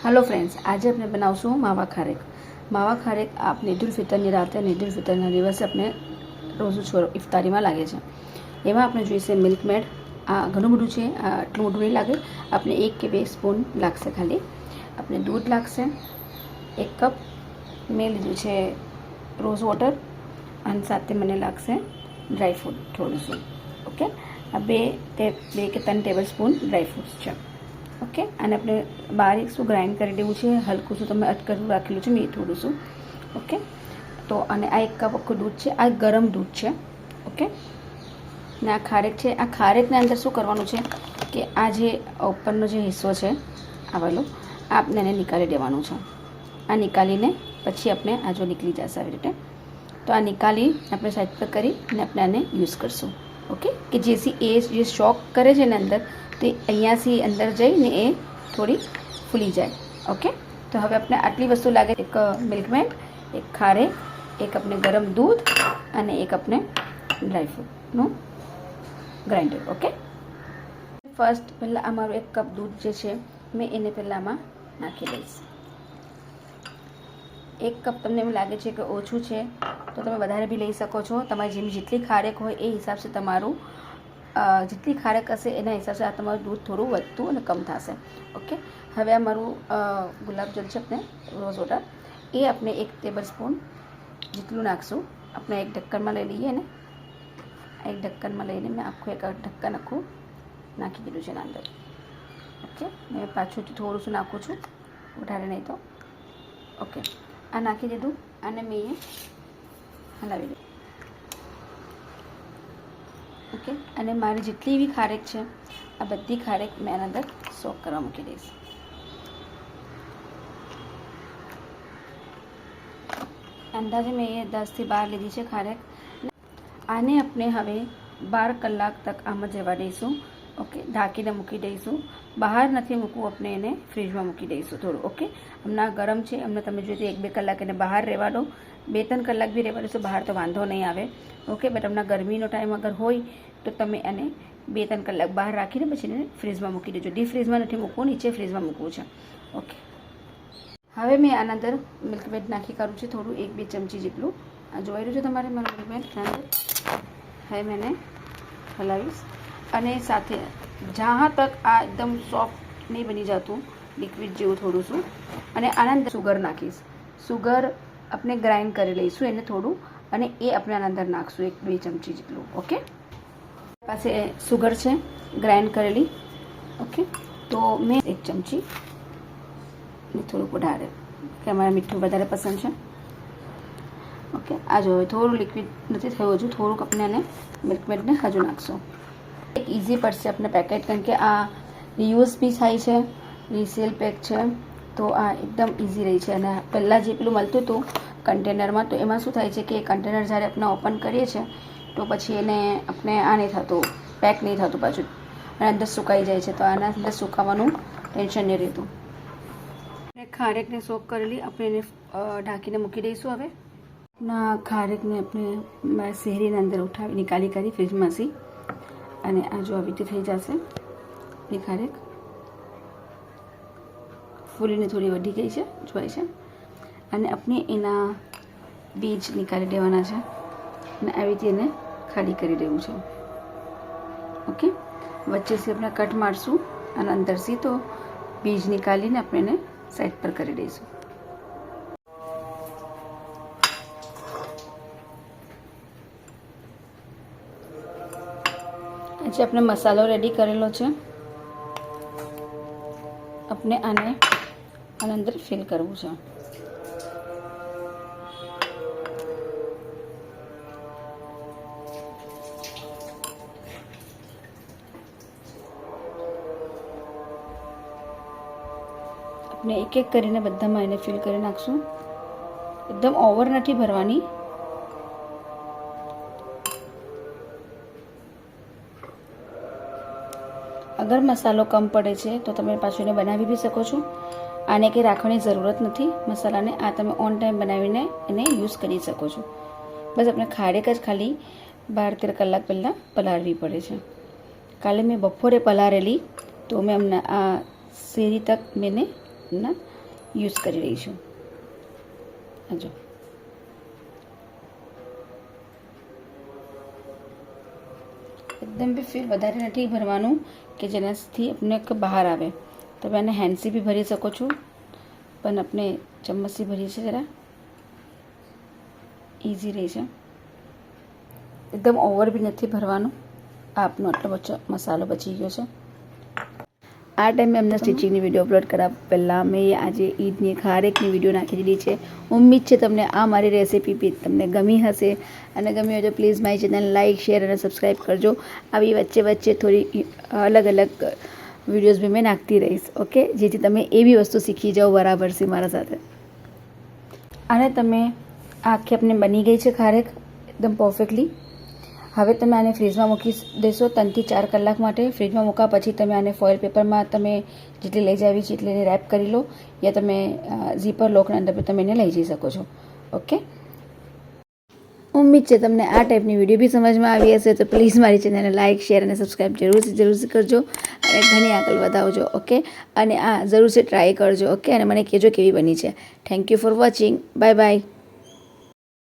Hello friends, आज આપણે બનાવશું માવા ખારેક। માવા ખારેક આપણે ઈદ ઉલ ફિતરની રાતે અને ઈદ ઉલ ફિતરના દિવસે આપણે રોઝુ છોરો ઇફતારીમાં લાગે છે। એમાં આપણે જોઈશે મિલ્ક મેડ। આ ઘણું બધું છે, આટલું મોટું નહીં લાગે, આપણે 1 કે 2 સ્પૂન લાગશે। ખાલી આપણે દૂધ લાગશે 1 કપ, મેં લીધું છે રોઝ વોટર, અને સાથે મને લાગશે ડ્રાય ફ્રૂટ થોડું। ઓકે, આ 2 કે 3 ટેબલ સ્પૂન ડ્રાય ફ્રૂટ્સ છે। ઓકે, અને આપણે બારીક શું ગ્રાઇન્ડ કરી દેવું છે, હલકું શું તમે અટકરું રાખેલું છે મેં થોડું શું। ઓકે, તો અને આ 1 કપ આખું દૂધ છે, આ ગરમ દૂધ છે। ઓકે, ને આ ખારેક છે। આ ખારેકના અંદર શું કરવાનું છે કે આ જે ઉપરનો જે હિસ્સો છે આવેલો, આપણે એને નીકાળી દેવાનું છે। આ નીકાળીને પછી આપણે આ જો નીકળી જશે આવી રીતે, તો આ નીકાળી આપણે સાઈડ પર કરી અને આપણે આને યુઝ કરશું। ઓકે, કે જેથી એ જે શોક કરે છે ને અંદર, તે અહીંયાથી અંદર જઈને એ થોડી ફૂલી જાય। ઓકે, તો હવે આપણે આટલી વસ્તુ લાગે, 1 મિલ્કમેડ, 1 ખારેક, 1 આપણે ગરમ દૂધ અને 1 આપણે ડ્રાય ફ્રૂટનું ગ્રાઇન્ડર। ઓકે, ફર્સ્ટ પહેલાં અમારું 1 કપ દૂધ જે છે મેં એને પહેલાં આમાં નાખી દઈશ। 1 કપ તમને એમ લાગે છે કે ઓછું છે તો તમે વધારે બી લઈ શકો છો। તમારી જેટલી ખારેક હોય એ હિસાબથી તમારું જેટલી ખારેક હશે એના હિસાબે આ તમારું દૂધ થોડું વધતું અને કમ થશે। ઓકે, હવે આ મારું ગુલાબજલ છે આપણે રોઝ વોટર, એ આપણે 1 ટેબલ સ્પૂન જેટલું નાખશું। આપણે એક ઢક્કનમાં લઈ લઈએ ને, એક ઢક્કનમાં લઈને મેં આખું એક ઢક્કન આખું નાખી દીધું છે એના અંદર। ઓકે, મેં પાછુંથી થોડું શું નાખું છું, વધારે નહીં તો। ઓકે, આ નાખી દીધું અને મેં અહીંયા હલાવી દીધું। ઓકે, અને મારી જેટલી બી ખારેક છે આ બધી ખારેક મેં આના અંદર સોક કરવા મૂકી દઈશ। અંદાજે મેં એ 10 થી 12 લીધી છે ખારેક। આને આપણે હવે 12 કલાક તક આમ જ રહેવા દઈશું। ઓકે, ઢાંકીને મૂકી દઈશું, બહાર નથી મૂકવું, આપણે એને ફ્રીજમાં મૂકી દઈશું થોડું। ઓકે, હમણાં ગરમ છે, હમણાં તમે જોઈએ 1-2 કલાક એને બહાર રહેવા દો, 2-3 કલાક બી રહેવા દેશો બહાર તો વાંધો નહીં આવે। ઓકે, બટ હમણાં ગરમીનો ટાઈમ અગર હોય તો તમે એને 2-3 કલાક બહાર રાખીને પછી એને ફ્રીજમાં મૂકી દેજો। ડીપ ફ્રીજમાં નથી મૂકવું, નીચે ફ્રીજમાં મૂકવું છે। ઓકે, હવે મેં આના અંદર મિલ્કમેડ નાખી કરું છું થોડું, 1-2 ચમચી જેટલું। આ જોઈ રહ્યું છે તમારે મારું મિલ્કમેડ અંદર। હવે મેં એને હલાવીશ અને સાથે જ્યાં તક આ એકદમ સોફ્ટ નહીં બની જતું, લિક્વિડ જેવું થોડું શું, અને આના અંદર સુગર નાખીશ। સુગર આપણે ગ્રાઇન્ડ કરી લઈશું એને થોડું, અને એ આપણે આના અંદર નાખશું 1-2 ચમચી જેટલું। ઓકે, પાસે સુગર છે ગ્રાઇન્ડ કરેલી। ઓકે, તો મેં 1 ચમચી થોડુંક વધારે, કે અમારે મીઠું વધારે પસંદ છે। ઓકે, આ જો થોડું લિક્વિડ નથી થયું હજુ, થોડુંક આપણે આને મિલ્કમેડને હજુ નાખશું। એક ઇઝી પડશે આપણે પેકેટ, કારણ કે આ રિયુઝ બી થાય છે, રીસેલ પેક છે, તો આ એકદમ ઇઝી રહી છે। અને પહેલાં જે પેલું મળતું હતું કન્ટેનરમાં, તો એમાં શું થાય છે કે કન્ટેનર જ્યારે આપણે ઓપન કરીએ છીએ તો પછી એને આપણે આ નહીં થતું, પેક નહીં થતું પાછું, અને અંદર સુકાઈ જાય છે, તો આના અંદર સુકાવાનું ટેન્શન નહીં રહેતું। ખારેકને સોક કરેલી આપણે એને ઢાંકીને મૂકી દઈશું। હવે ના ખારેકને આપણે શેરીના અંદર ઉઠાવી નિકાલી કરી ફ્રીજમાંથી, અને આ જો આવી રીતે થઈ જશે એ ખારેક ફૂલીને થોડી વધી ગઈ છે જોઈ છે, અને આપણે એના બીજ નીકાળી દેવાના છે અને આવી રીતે એને ખાલી કરી દેવું છે। ઓકે, વચ્ચેથી આપણે કટ મારશું અને અંદરથી તો બીજ નીકાળીને આપણે એને સાઈડ પર કરી દઈશું। આજે આપણે મસાલો રેડી કરેલો છે, આપણે આને આના અંદર ફિલ કરવું છે। આપણે એક એક કરીને બધામાં એને ફિલ કરી નાખશું। એકદમ ઓવર નથી ભરવાની, અગર મસાલો કમ પડે છે તો તમે પાછું એને બનાવી બી શકો છો। આને કંઈ રાખવાની જરૂરત નથી મસાલાને, આ તમે ઓન ટાઈમ બનાવીને એને યુઝ કરી શકો છો। બસ આપણે ખારેક જ ખાલી 12-13 કલાક પહેલાં પલાળવી પડે છે। કાલે મેં બપોરે પલાળેલી, તો મેં હમણાં આ શેરી તક મેં ના યુઝ કરી રહી છું. જો એકદમ બી ફીલ વધારે નથી ભરવાનું કે જેનાથી આપણે બહાર આવે. તમે આને હેન્ડથી બી ભરી શકો છો, પણ આપણે ચમ્મચથી ભરીએ છીએ જરા ઇઝી રહે છે. એકદમ ઓવર બી નથી ભરવાનું. આપનો આટલો બધો મસાલો બચી ગયો છે. આ ટાઈમે અમને સ્ટિચિંગની વિડીયો અપલોડ કરવા પહેલાં મેં આજે ઈદની ખારેકની વિડીયો નાખી દીધી છે. ઉમ્મીદ છે તમને આ મારી રેસીપી બી તમને ગમી હશે, અને ગમી હોય તો પ્લીઝ મારી ચેનલ લાઇક, શેર અને સબસ્ક્રાઈબ કરજો. આવી વચ્ચે વચ્ચે થોડી અલગ અલગ વિડીયોઝ બી મેં નાખતી રહીશ. ઓકે, જેથી તમે એવી વસ્તુ શીખી જાઓ બરાબર છે મારા સાથે. આને તમે આખી આપણે બની ગઈ છે ખારેક એકદમ પરફેક્ટલી. હવે તમે આને ફ્રીજમાં મૂકી દેશો 3 થી 4 કલાક માટે. ફ્રીજમાં મૂક્યા પછી તમે આને ફોઇલ પેપરમાં તમે જેટલી લઈ જાવી છે એટલી એને રેપ કરી લો, યા તમે ઝીપર લોકના અંદર તમે એને લઈ જઈ શકો છો. ઓકે, ઉમ્મીદ છે તમને આ ટાઈપની વિડીયો બી સમજમાં આવી હશે. તો પ્લીઝ મારી ચેનલને લાઇક, શેર અને સબસ્ક્રાઈબ જરૂરથી કરજો અને ઘણી આગળ વધાવજો. ઓકે, અને આ જરૂરથી ટ્રાય કરજો. ઓકે, અને મને કહેજો કેવી બની છે. Thank you for watching. Bye bye.